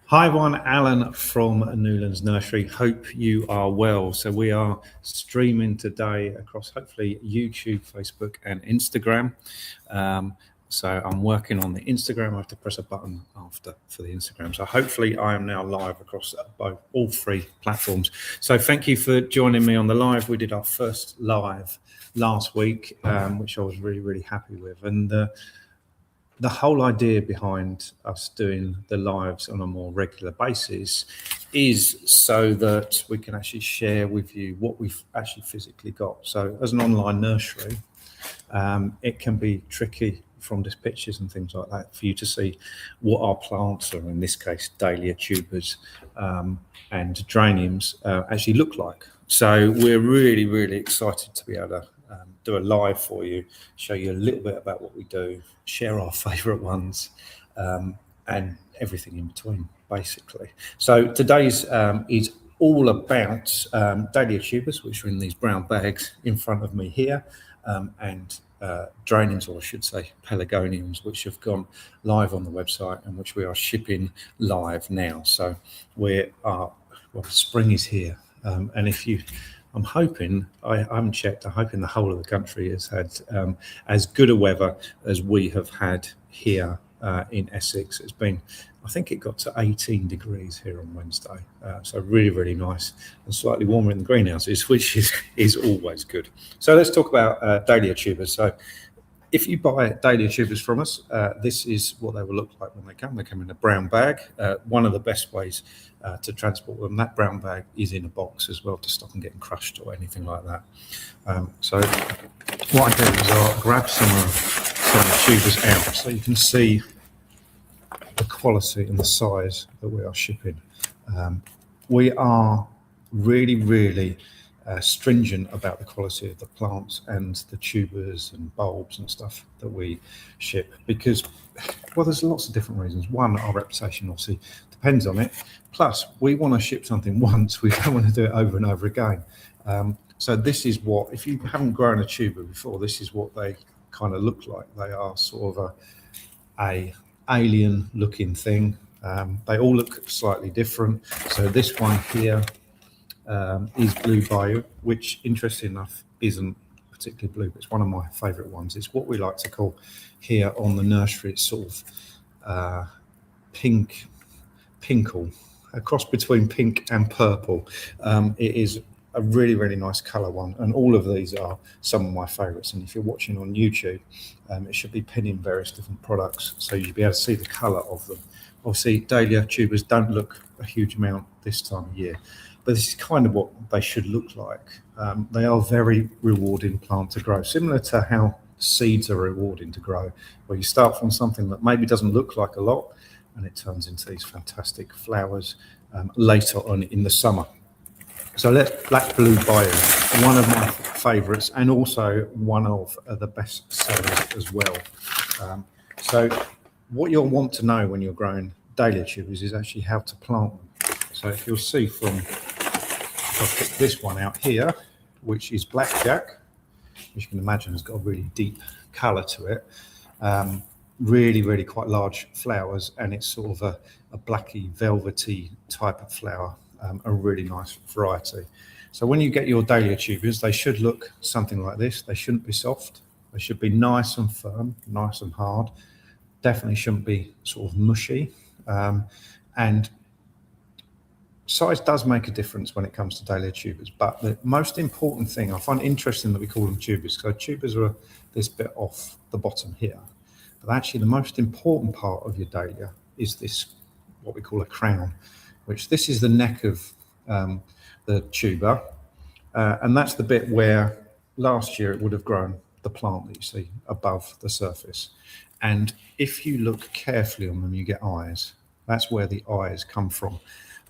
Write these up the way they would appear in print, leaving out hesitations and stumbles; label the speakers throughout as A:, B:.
A: Hi everyone, Alan from Newlands Nursery. Hope you are well. So we are streaming today across hopefully YouTube, Facebook and Instagram. So I'm working on the Instagram. I have to press a button after for the Instagram. So hopefully I am now live across all three platforms. So thank you for joining me on the live. We did our first live last week, which I was really happy with. And the whole idea behind us doing the lives on a more regular basis is so that we can actually share with you what we've actually physically got. So as an online nursery, it can be tricky from just pictures and things like that for you to see what our plants, or in this case dahlia tubers and geraniums, actually look like. So we're really excited to be able to do a live for you, show you a little bit about what we do, share our favorite ones, and everything in between basically. So today's is all about dahlia tubers, which are in these brown bags in front of me here, and geraniums, or I should say pelargoniums, which have gone live on the website and which we are shipping live now. So spring is here, and I'm hoping, I haven't checked, I'm hoping the whole of the country has had as good a weather as we have had here in Essex. It's been, I think it got to 18 degrees here on Wednesday. So really nice, and slightly warmer in the greenhouses, which is always good. So let's talk about dahlia tubers. So if you buy dahlia tubers from us, this is what they will look like when they come. They come in a brown bag. One of the best ways to transport them, that brown bag is in a box as well to stop them getting crushed or anything like that. So what I do is I'll grab some of the tubers out so you can see the quality and the size that we are shipping. We are really stringent about the quality of the plants and the tubers and bulbs and stuff that we ship, because, well, there's lots of different reasons. One, our reputation obviously depends on it. Plus, we want to ship something once, we don't want to do it over and over again. So this is what, if you haven't grown a tuber before, this is what they kind of look like. They are sort of a alien looking thing. They all look slightly different. So this one here is Blue Bayou, which, interesting enough, isn't particularly blue, but it's one of my favourite ones. It's what we like to call here on the nursery, it's sort of pinkle, a cross between pink and purple. It is a really nice colour one, and all of these are some of my favourites. And if you're watching on YouTube, it should be pinning various different products, so you'll be able to see the colour of them. Obviously, dahlia tubers don't look a huge amount this time of year, but this is kind of what they should look like. They are very rewarding plant to grow, similar to how seeds are rewarding to grow, where you start from something that maybe doesn't look like a lot, and it turns into these fantastic flowers later on in the summer. So let's Black Blue Bayou, one of my favourites, and also one of the best sellers as well. So what you'll want to know when you're growing dahlia tubers is actually how to plant them. So if you'll see from, I'll pick this one out here, which is Blackjack, which you can imagine has got a really deep colour to it. Really quite large flowers, and it's sort of a blacky, velvety type of flower, a really nice variety. So when you get your dahlia tubers, they should look something like this. They shouldn't be soft. They should be nice and firm, nice and hard. Definitely shouldn't be sort of mushy. And size does make a difference when it comes to dahlia tubers, but the most important thing, I find interesting that we call them tubers, so tubers are this bit off the bottom here. But actually the most important part of your dahlia is this, what we call a crown, which this is the neck of the tuber. And that's the bit where last year it would have grown the plant that you see above the surface. And if you look carefully on them, you get eyes. That's where the eyes come from.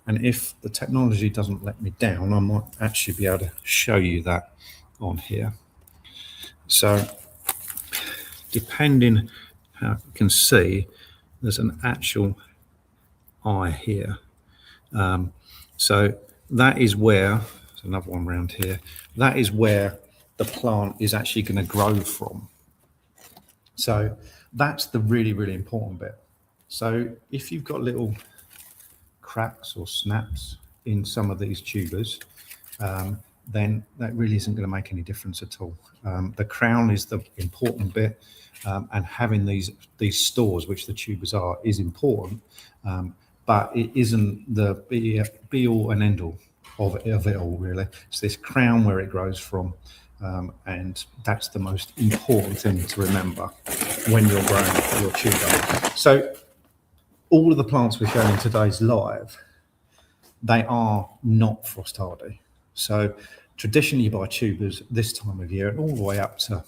A: And if the technology doesn't let me down, I might actually be able to show you that on here. So depending how you can see, there's an actual eye here. So that is where, there's another one around here, that is where the plant is actually going to grow from. So that's the really important bit. So if you've got little cracks or snaps in some of these tubers, then that really isn't going to make any difference at all. The crown is the important bit, and having these stores, which the tubers are, is important, but it isn't the be all and end all of it all, really. It's this crown where it grows from, and that's the most important thing to remember when you're growing your tuber. So all of the plants we're showing in today's live, they are not frost hardy. So traditionally you buy tubers this time of year and all the way up to,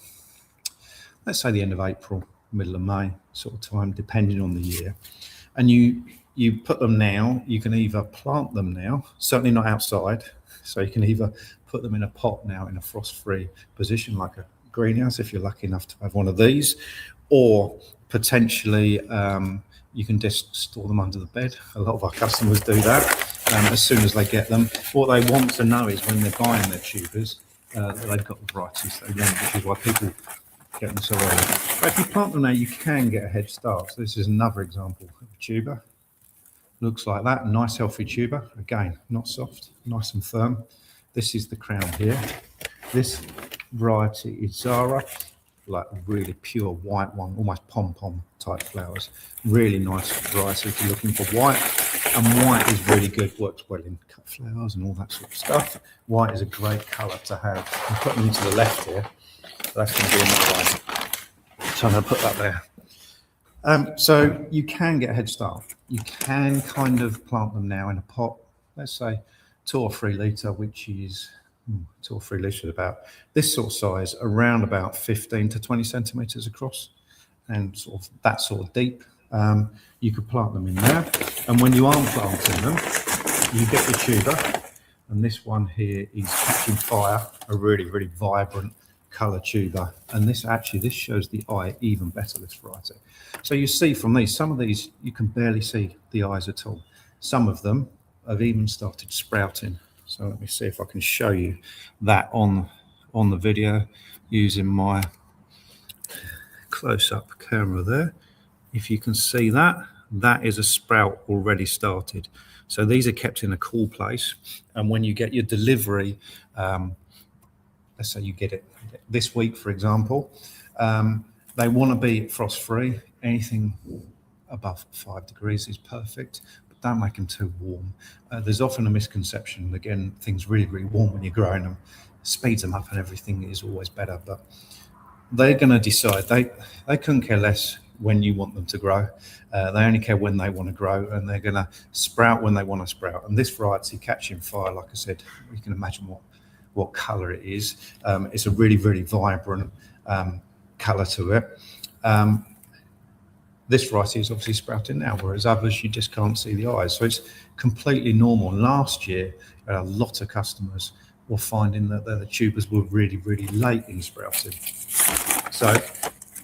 A: let's say, the end of April, middle of May sort of time, depending on the year. And you put them now, you can either plant them now, certainly not outside. So you can either put them in a pot now in a frost-free position, like a greenhouse, if you're lucky enough to have one of these, or potentially you can just store them under the bed. A lot of our customers do that as soon as they get them. What they want to know is when they're buying their tubers, that they've got the varieties they want, which is why people get them so early. But if you plant them now, you can get a head start. So this is another example of a tuber. Looks like that, nice healthy tuber. Again, not soft, nice and firm. This is the crown here. This variety is Zara, like a really pure white one, almost pom-pom type flowers. Really nice variety if you're looking for white. And white is really good, works well in cut flowers and all that sort of stuff. White is a great colour to have. I'm putting them to the left here. That's going to be another one. So I'm going to put that there. So you can get a head start. You can kind of plant them now in a pot, let's say 2 or 3 litre, which is 2 or 3 litres, about this sort of size, around about 15 to 20 centimetres across, and sort of that sort of deep. You could plant them in there, and when you aren't planting them, you get your tuber, and this one here is catching fire, a really, really vibrant colour tuber, and this shows the eye even better, this variety. So you see from these, some of these you can barely see the eyes at all. Some of them have even started sprouting. So let me see if I can show you that on the video using my close-up camera there. If you can see that, that is a sprout already started. So these are kept in a cool place, and when you get your delivery, let's say you get it this week, for example, they want to be frost-free. Anything above 5 degrees is perfect, but don't make them too warm. There's often a misconception, again, things really, really warm when you're growing them, speeds them up and everything is always better, but they're going to decide. They couldn't care less when you want them to grow. They only care when they want to grow, and they're going to sprout when they want to sprout. And this variety, catching fire, like I said, you can imagine what colour it is. It's a really, really vibrant colour to it. This variety is obviously sprouting now, whereas others you just can't see the eyes. So it's completely normal. Last year, a lot of customers were finding that the tubers were really, really late in sprouting. So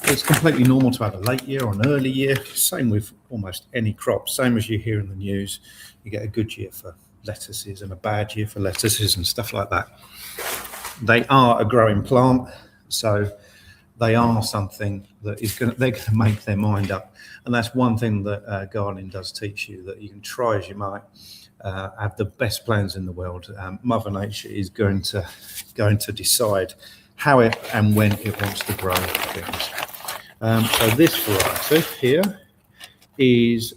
A: it's completely normal to have a late year or an early year. Same with almost any crop. Same as you hear in the news. You get a good year for lettuces and a bad year for lettuces and stuff like that. They are a growing plant, so they are something that they're going to make their mind up. And that's one thing that gardening does teach you, that you can try as you might, have the best plans in the world. Mother Nature is going to decide how it and when it wants to grow things. So this variety here is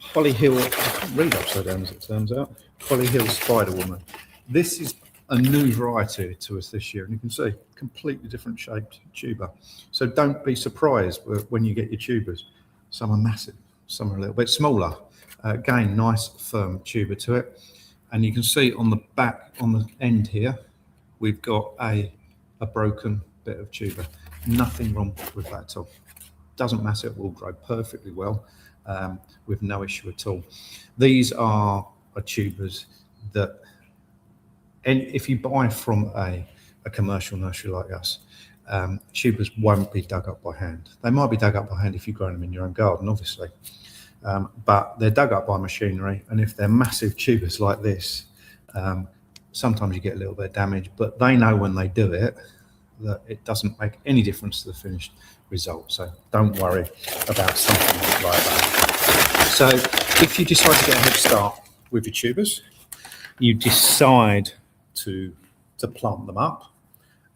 A: Hollyhill, I can't read upside down as it turns out, Hollyhill Spider Woman. This is a new variety to us this year, and you can see completely different shaped tuber. So don't be surprised when you get your tubers. Some are massive, some are a little bit smaller. Again, nice firm tuber to it. And you can see on the back, on the end here, we've got a broken bit of tuber. Nothing wrong with that at all. Doesn't matter, it will grow perfectly well with no issue at all. These are tubers that, and if you buy from a commercial nursery like us, tubers won't be dug up by hand. They might be dug up by hand if you grow them in your own garden, obviously, but they're dug up by machinery. And if they're massive tubers like this, sometimes you get a little bit of damage, but they know when they do it that it doesn't make any difference to the finished result. So don't worry about something like that. So if you decide to get a head start with your tubers. You decide to plant them up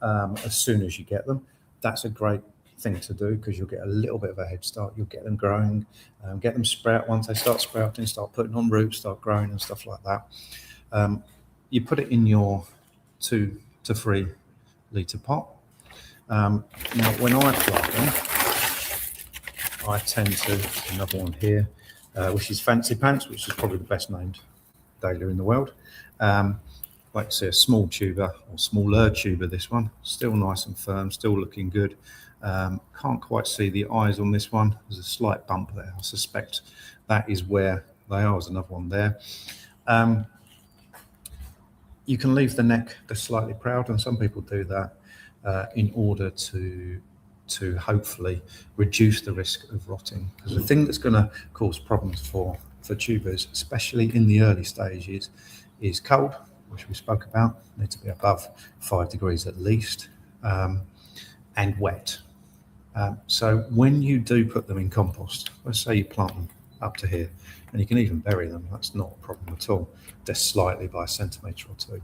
A: as soon as you get them. That's a great thing to do because you'll get a little bit of a head start. You'll get them growing, get them sprout. Once they start sprouting, start putting on roots, start growing and stuff like that. You put it in your 2 to 3 litre pot. Now, when I plant them, I tend to, another one here, which is Fancy Pants, which is probably the best named dahlia in the world. Like I say, a small tuber or smaller tuber, this one, still nice and firm, still looking good. Can't quite see the eyes on this one. There's a slight bump there. I suspect that is where they are. There's another one there. You can leave the neck slightly proud, and some people do that in order to hopefully reduce the risk of rotting. Because the thing that's going to cause problems for tubers, especially in the early stages, is cold, which we spoke about, need to be above 5 degrees at least, and wet. So when you do put them in compost, let's say you plant them up to here, and you can even bury them, that's not a problem at all, just slightly by a centimetre or 2.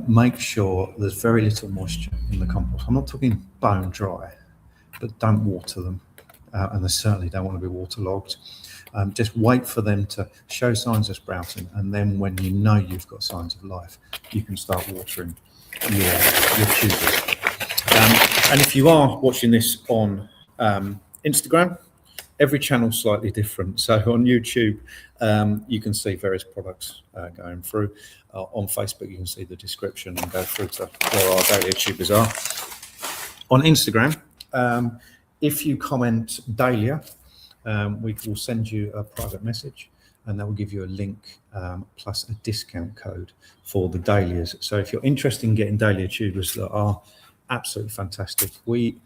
A: Make sure there's very little moisture in the compost. I'm not talking bone dry, but don't water them, and they certainly don't want to be waterlogged. Just wait for them to show signs of sprouting, and then when you know you've got signs of life, you can start watering your tubers. And if you are watching this on Instagram, every channel's slightly different. So on YouTube, you can see various products going through. On Facebook, you can see the description and go through to where our dahlia tubers are. On Instagram, if you comment Dahlia, we will send you a private message, and that will give you a link plus a discount code for the dahlias. So if you're interested in getting dahlia tubers that are absolutely fantastic, we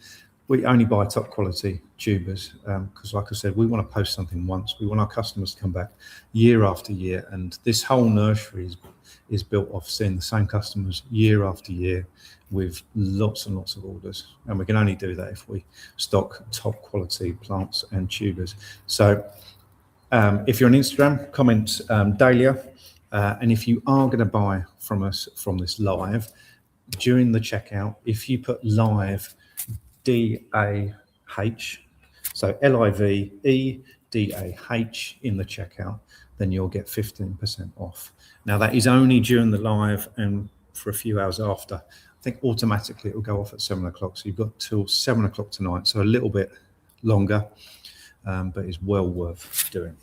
A: only buy top quality tubers because, like I said, we want to post something once. We want our customers to come back year after year, and this whole nursery is built off seeing the same customers year after year with lots and lots of orders, and we can only do that if we stock top quality plants and tubers. So if you're on Instagram, comment Dahlia, and if you are going to buy from us from this live, during the checkout, if you put live DAH, so LIVE-DAH in the checkout, then you'll get 15% off. Now that is only during the live and for a few hours after. I think automatically it will go off at 7 o'clock. So you've got till 7 o'clock tonight, so a little bit longer, but it's well worth doing.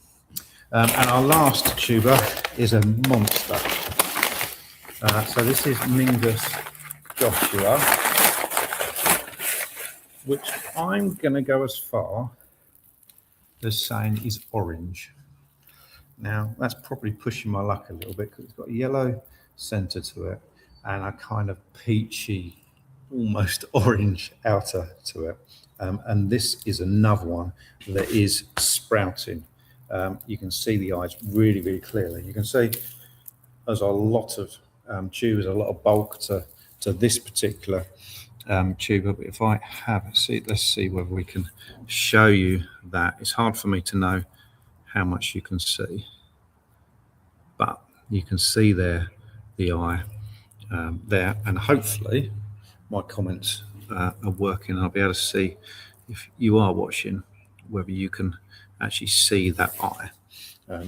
A: And our last tuber is a monster. So this is Mingus Joshua, which I'm going to go as far as saying is orange. Now, that's probably pushing my luck a little bit because it's got a yellow centre to it and a kind of peachy, almost orange outer to it. And this is another one that is sprouting. You can see the eyes really, really clearly. You can see there's a lot of tubers, a lot of bulk to this particular tuber. But if I have a seat, let's see whether we can show you that. It's hard for me to know how much you can see, but you can see there the eye there, and hopefully my comments are working. I'll be able to see, if you are watching, whether you can actually see that eye.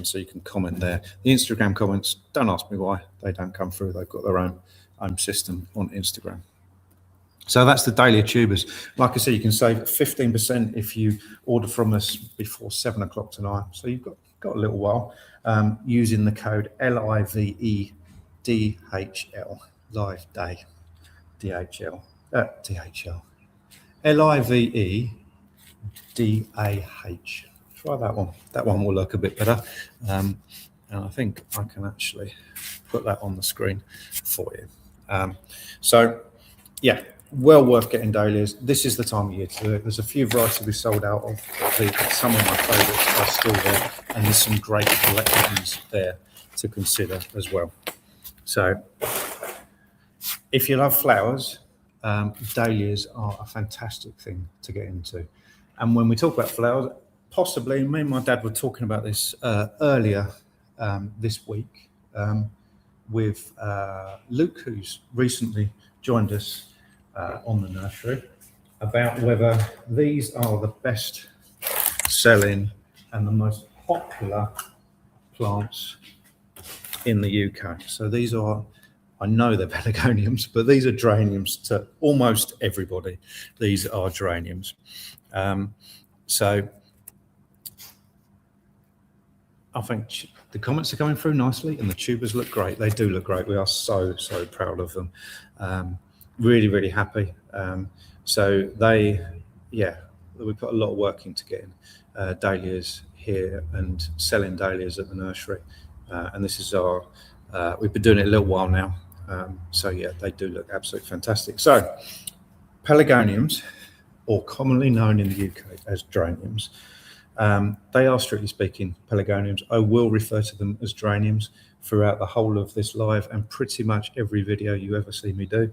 A: So you can comment there. The Instagram comments, don't ask me why they don't come through. They've got their own system on Instagram. So that's the Dahlia tubers. Like I said, you can save 15% if you order from us before 7 o'clock tonight. So you've got a little while using the code LIVEDHL, live day, DHL, LIVEDAH. Try that one. That one will look a bit better. And I think I can actually put that on the screen for you. So yeah, well worth getting dahlias. This is the time of year to do it. There's a few varieties we sold out of. Some of my favourites are still there, and there's some great collections there to consider as well. So if you love flowers, dahlias are a fantastic thing to get into. And when we talk about flowers, possibly, me and my dad were talking about this earlier this week with Luke, who's recently joined us on the nursery, about whether these are the best selling and the most popular plants in the UK. So these are, I know they're pelargoniums, but these are geraniums to almost everybody. These are geraniums. So I think the comments are coming through nicely and the tubers look great. They do look great. We are so proud of them. Really, really happy. So they, yeah, we put a lot of work into getting dahlias here and selling dahlias at the nursery. And this is our, we've been doing it a little while now. So yeah, they do look absolutely fantastic. So pelargoniums, or commonly known in the UK as geraniums, they are, strictly speaking, pelargoniums. I will refer to them as geraniums throughout the whole of this live and pretty much every video you ever see me do.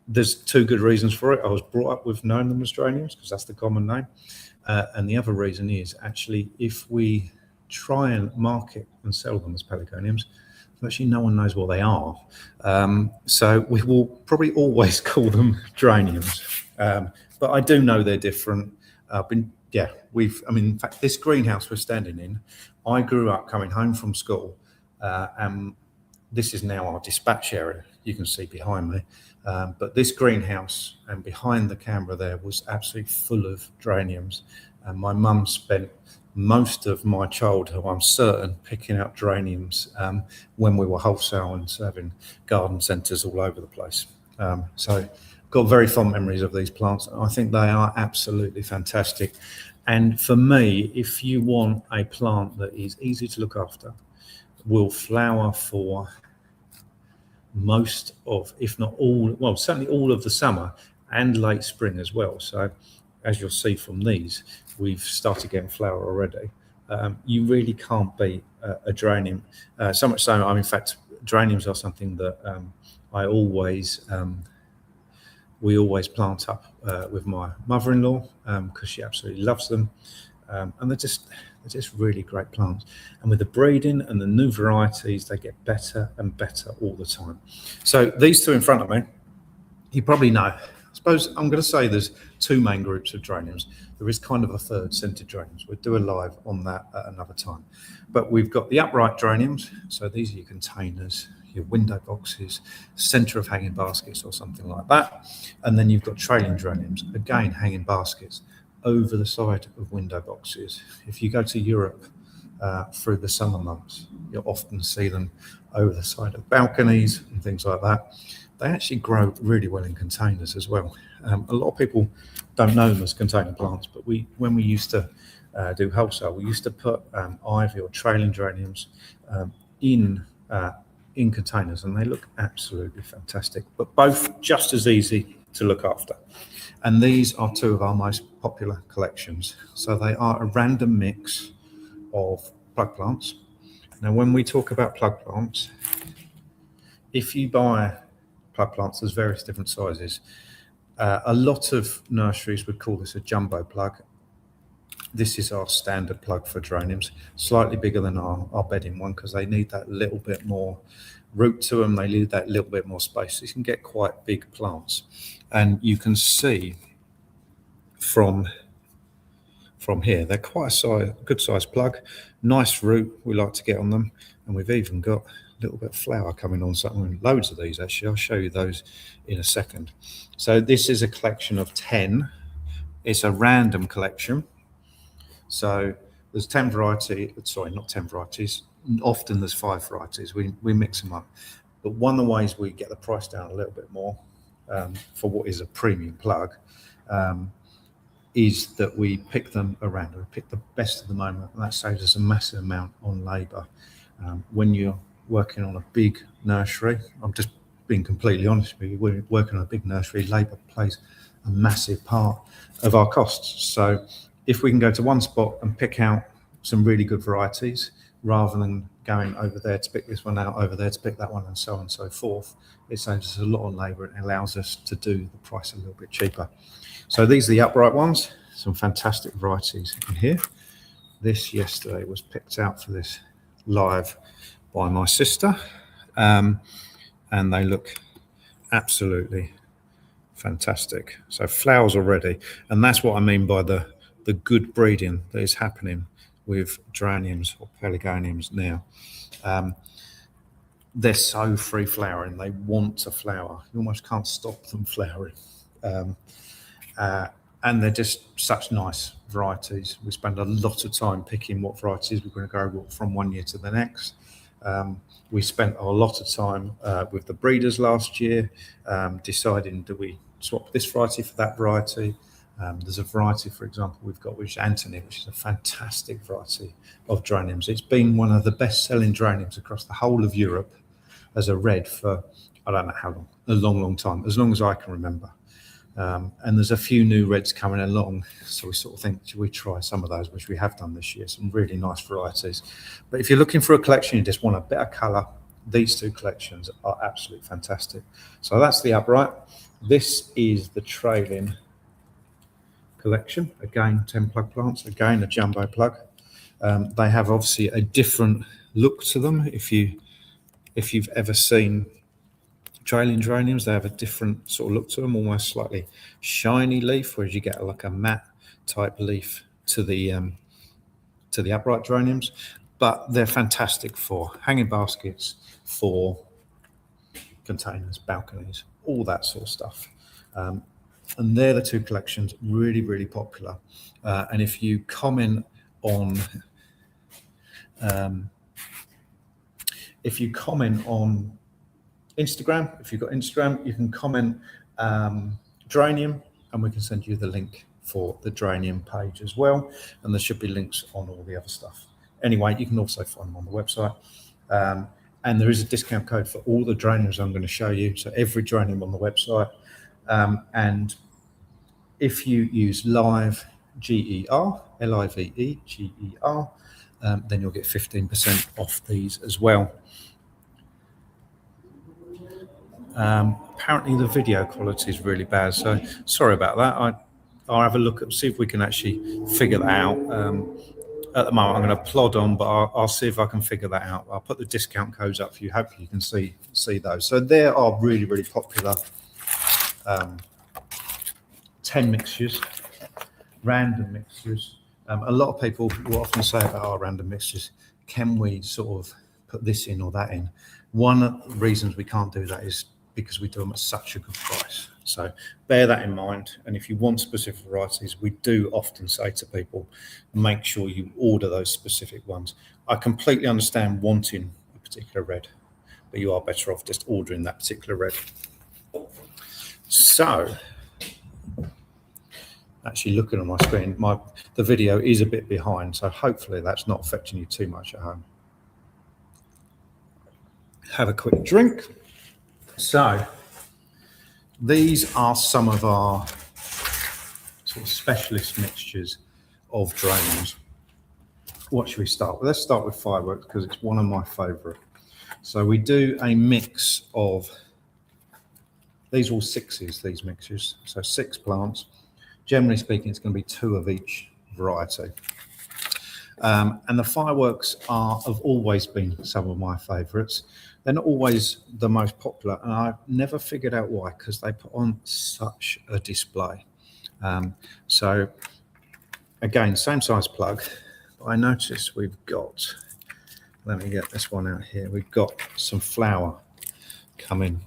A: There's two good reasons for it. I was brought up with knowing them as geraniums because that's the common name. And the other reason is actually if we try and market and sell them as pelargoniums, actually no one knows what they are. So we will probably always call them geraniums. But I do know they're different. In fact, this greenhouse we're standing in, I grew up coming home from school, and this is now our dispatch area. You can see behind me. But this greenhouse and behind the camera there was absolutely full of geraniums. And my mum spent most of my childhood, I'm certain, picking out geraniums when we were wholesale and serving garden centres all over the place. So got very fond memories of these plants. I think they are absolutely fantastic. And for me, if you want a plant that is easy to look after, will flower for most of, if not all, well, certainly all of the summer and late spring as well. So as you'll see from these, we've started getting flower already. You really can't beat a geranium. So much so, in fact, geraniums are something that we always plant up with my mother-in-law because she absolutely loves them. And they're just really great plants. And with the breeding and the new varieties, they get better and better all the time. So these two in front of me, you probably know. I suppose I'm going to say there's two main groups of geraniums. There is kind of a third, scented geraniums. We'll do a live on that at another time. But we've got the upright geraniums. So these are your containers, your window boxes, centre of hanging baskets or something like that. And then you've got trailing geraniums, again, hanging baskets over the side of window boxes. If you go to Europe through the summer months, you'll often see them over the side of balconies and things like that. They actually grow really well in containers as well. A lot of people don't know them as container plants, but when we used to do wholesale, we used to put ivy or trailing geraniums in containers, and they look absolutely fantastic, but both just as easy to look after. And these are two of our most popular collections. So they are a random mix of plug plants. Now, when we talk about plug plants, if you buy plug plants, there's various different sizes. A lot of nurseries would call this a jumbo plug. This is our standard plug for geraniums, slightly bigger than our bedding one because they need that little bit more root to them. They need that little bit more space. So you can get quite big plants. And you can see from here, they're quite a good size plug, nice root we like to get on them. And we've even got a little bit of flower coming on something, loads of these actually. I'll show you those in a second. So this is a collection of 10. It's a random collection. So there's 10 not 10 varieties. Often there's 5 varieties. We mix them up. But one of the ways we get the price down a little bit more for what is a premium plug is that we pick them around. We pick the best at the moment, and that saves us a massive amount on labour. When you're working on a big nursery, I'm just being completely honest with you, we're working on a big nursery, labour plays a massive part of our costs. So if we can go to one spot and pick out some really good varieties, rather than going over there to pick this one out, over there to pick that one, and so on and so forth, it saves us a lot on labour and allows us to do the price a little bit cheaper. So these are the upright ones, some fantastic varieties in here. This yesterday was picked out for this live by my sister, and they look absolutely fantastic. So flowers already, and that's what I mean by the good breeding that is happening with geraniums or pelargoniums now. They're so free flowering, they want to flower. You almost can't stop them flowering. And they're just such nice varieties. We spend a lot of time picking what varieties we're going to grow from one year to the next. We spent a lot of time with the breeders last year, deciding, do we swap this variety for that variety? There's a variety, for example, we've got, which is Anthony, which is a fantastic variety of geraniums. It's been one of the best-selling geraniums across the whole of Europe as a red for, I don't know how long, a long, long time, as long as I can remember. And there's a few new reds coming along, so we sort of think, should we try some of those, which we have done this year, some really nice varieties. But if you're looking for a collection, you just want a bit of colour, these two collections are absolutely fantastic. So that's the upright. This is the trailing collection. Again, 10 plug plants, again a jumbo plug. They have obviously a different look to them. If you've ever seen trailing geraniums, they have a different sort of look to them, almost slightly shiny leaf, whereas you get like a matte type leaf to the upright geraniums. But they're fantastic for hanging baskets, for containers, balconies, all that sort of stuff. And they're the two collections, really, really popular. And if you comment on Instagram, if you've got Instagram, you can comment geranium, and we can send you the link for the geranium page as well. And there should be links on all the other stuff. Anyway, you can also find them on the website. And there is a discount code for all the geraniums I'm going to show you. So every geranium on the website. And if you use live GER, LIVE GER, then you'll get 15% off these as well. Apparently the video quality is really bad, so sorry about that. I'll have a look at, see if we can actually figure that out. At the moment, I'm going to plod on, but I'll see if I can figure that out. I'll put the discount codes up for you. Hopefully you can see those. So there are really, really popular 10 mixtures, random mixtures. A lot of people will often say about our random mixtures, can we sort of put this in or that in? One of the reasons we can't do that is because we do them at such a good price. So bear that in mind. And if you want specific varieties, we do often say to people, make sure you order those specific ones. I completely understand wanting a particular red, but you are better off just ordering that particular red. So, actually looking on my screen, the video is a bit behind, so hopefully that's not affecting you too much at home. Have a quick drink. So, these are some of our sort of specialist mixtures of geraniums. What should we start with? Let's start with fireworks because it's one of my favourite. So we do a mix of, these are all sixes, these mixtures, so 6 plants. Generally speaking, it's going to be 2 of each variety. And the fireworks have always been some of my favourites. They're not always the most popular, and I've never figured out why, because they put on such a display. So again, same size plug, but I noticed we've got, let me get this one out here, we've got some flower coming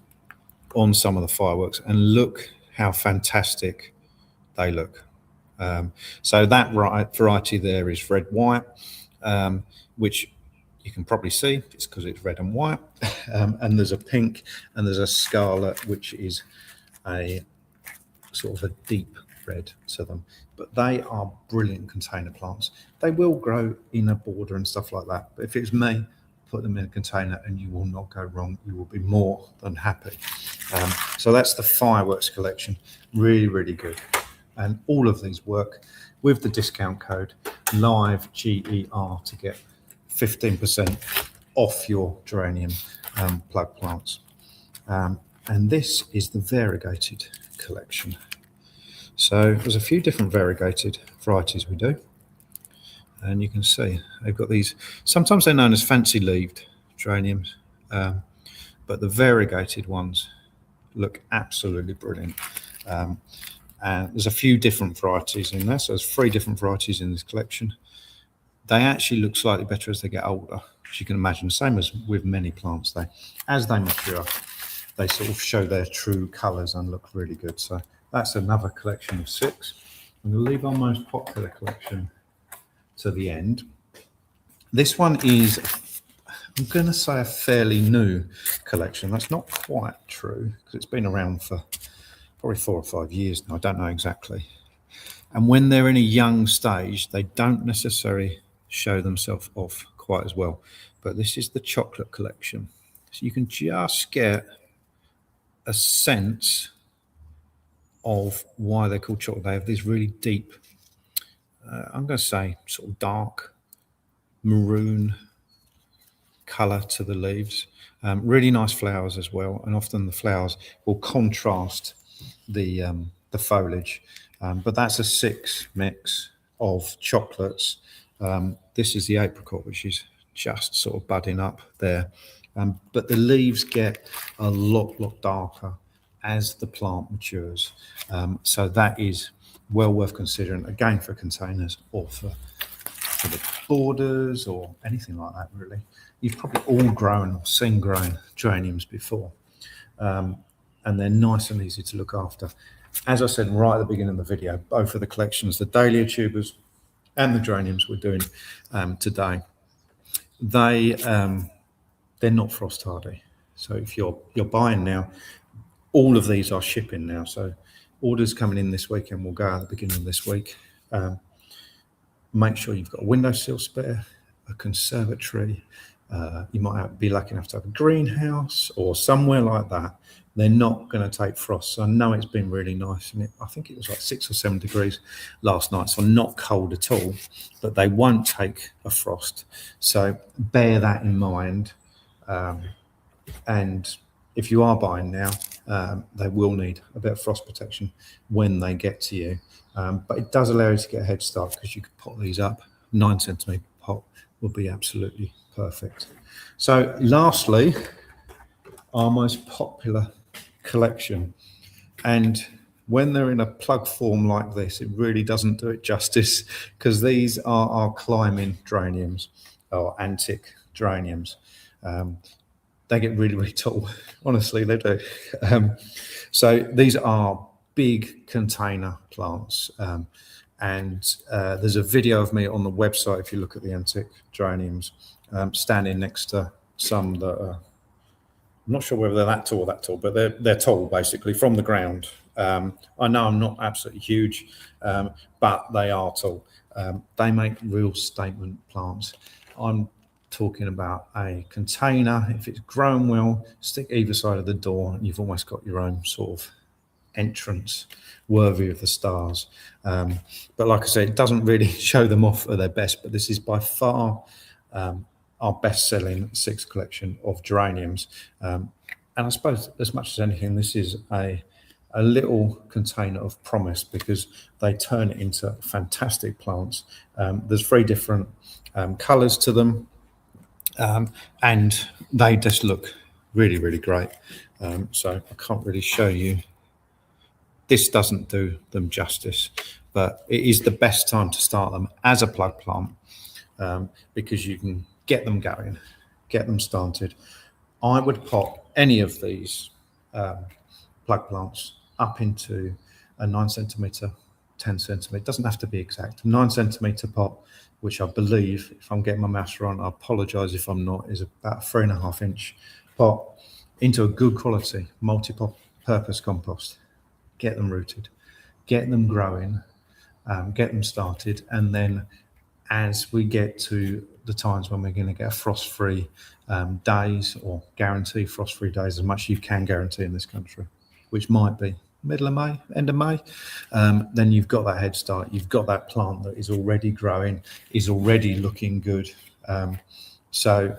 A: on some of the fireworks, and look how fantastic they look. So that variety there is red white, which you can probably see it's because it's red and white. And there's a pink and there's a scarlet, which is a sort of a deep red to them. But they are brilliant container plants. They will grow in a border and stuff like that. But if it's me, put them in a container and you will not go wrong. You will be more than happy. So that's the fireworks collection. Really, really good. And all of these work with the discount code LIVE GER to get 15% off your geranium plug plants. And this is the variegated collection. So there's a few different variegated varieties we do. And you can see they've got these, sometimes they're known as fancy leaved geraniums, but the variegated ones look absolutely brilliant. And there's a few different varieties in there. So there's 3 different varieties in this collection. They actually look slightly better as they get older, as you can imagine. Same as with many plants, as they mature, they sort of show their true colours and look really good. So that's another collection of 6. I'm going to leave our most popular collection to the end. This one is, I'm going to say, a fairly new collection. That's not quite true because it's been around for probably 4 or 5 years now. I don't know exactly. And when they're in a young stage, they don't necessarily show themselves off quite as well. But this is the chocolate collection. So you can just get a sense of why they're called chocolate. They have this really deep, I'm going to say, sort of dark maroon colour to the leaves. Really nice flowers as well, and often the flowers will contrast the foliage. But that's a 6 mix of chocolates. This is the apricot, which is just sort of budding up there. But the leaves get a lot darker as the plant matures. So that is well worth considering, again, for containers or for the borders or anything like that, really. You've probably all grown or seen grown geraniums before. And they're nice and easy to look after. As I said right at the beginning of the video, both of the collections, the dahlia tubers and the geraniums we're doing today, they're not frost hardy. So if you're buying now, all of these are shipping now. So orders coming in this weekend will go out at the beginning of this week. Make sure you've got a windowsill spare, a conservatory. You might be lucky enough to have a greenhouse or somewhere like that. They're not going to take frost. So I know it's been really nice, and I think it was like 6 or 7 degrees last night, so not cold at all, but they won't take a frost. So bear that in mind. And if you are buying now, they will need a bit of frost protection when they get to you. But it does allow you to get a head start because you could pot these up. 9 centimetre pot will be absolutely perfect. So lastly, our most popular collection. And when they're in a plug form like this, it really doesn't do it justice because these are our climbing geraniums or antique geraniums. They get really tall. Honestly, they do. So these are big container plants. And there's a video of me on the website, if you look at the antique geraniums, standing next to some that are, I'm not sure whether they're that tall, but they're tall, basically, from the ground. I know I'm not absolutely huge, but they are tall. They make real statement plants. I'm talking about a container. If it's grown well, stick either side of the door, and you've almost got your own sort of entrance worthy of the stars. But like I said, it doesn't really show them off at their best, but this is by far our best-selling 6th collection of geraniums. And I suppose as much as anything, this is a little container of promise because they turn it into fantastic plants. There's 3 different colours to them, and they just look really great. So I can't really show you. This doesn't do them justice, but it is the best time to start them as a plug plant because you can get them going, get them started. I would pot any of these plug plants up into a 9 centimetre, 10 centimetre. It doesn't have to be exact. A 9 centimetre pot, which I believe, if I'm getting my maths wrong, I apologise if I'm not, is about a 3.5 inch pot into a good quality multi-purpose compost. Get them rooted, get them growing, get them started, and then as we get to the times when we're going to get frost-free days or guarantee frost-free days, as much as you can guarantee in this country, which might be middle of May, end of May, then you've got that head start. You've got that plant that is already growing, is already looking good. So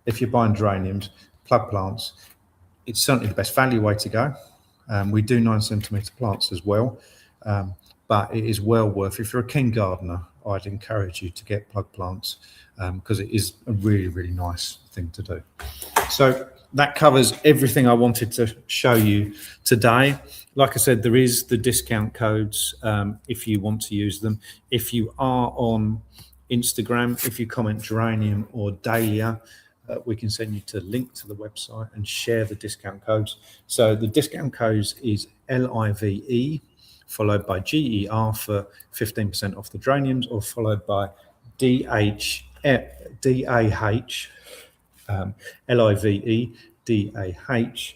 A: if you're buying geraniums, plug plants, it's certainly the best value way to go. We do 9 centimetre plants as well, but it is well worth, if you're a keen gardener, I'd encourage you to get plug plants because it is a really, really nice thing to do. So that covers everything I wanted to show you today. Like I said, there is the discount codes if you want to use them. If you are on Instagram, if you comment Geranium or Dahlia, we can send you to link to the website and share the discount codes. So the discount codes is LIVE followed by GER for 15% off the geraniums, or followed by DAH LIVE DAH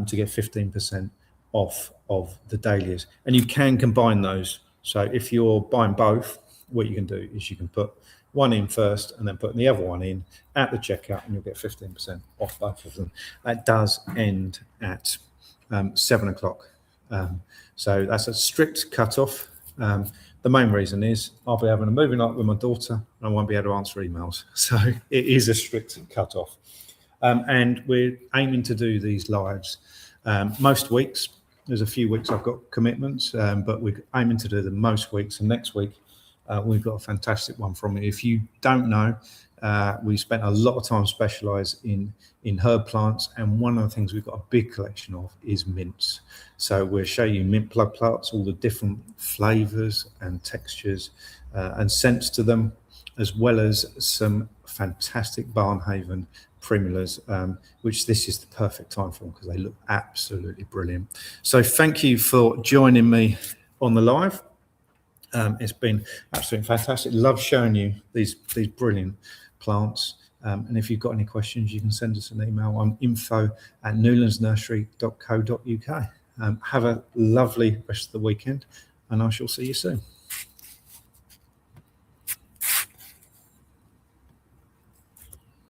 A: to get 15% off of the dahlias. And you can combine those. So if you're buying both, what you can do is you can put one in first and then put the other one in at the checkout, and you'll get 15% off both of them. That does end at 7 o'clock. So that's a strict cutoff. The main reason is I'll be having a movie night with my daughter and I won't be able to answer emails. So it is a strict cutoff. And we're aiming to do these lives most weeks. There's a few weeks I've got commitments, but we're aiming to do them most weeks. And next week, we've got a fantastic one from it. If you don't know, we spent a lot of time specialising in herb plants, and one of the things we've got a big collection of is mints. So we'll show you mint plug plants, all the different flavours and textures and scents to them, as well as some fantastic Barnhaven primulas, which this is the perfect time for them because they look absolutely brilliant. So thank you for joining me on the live. It's been absolutely fantastic. Love showing you these brilliant plants. And if you've got any questions, you can send us an email on info@newlandsnursery.co.uk. Have a lovely rest of the weekend, and I shall see you soon.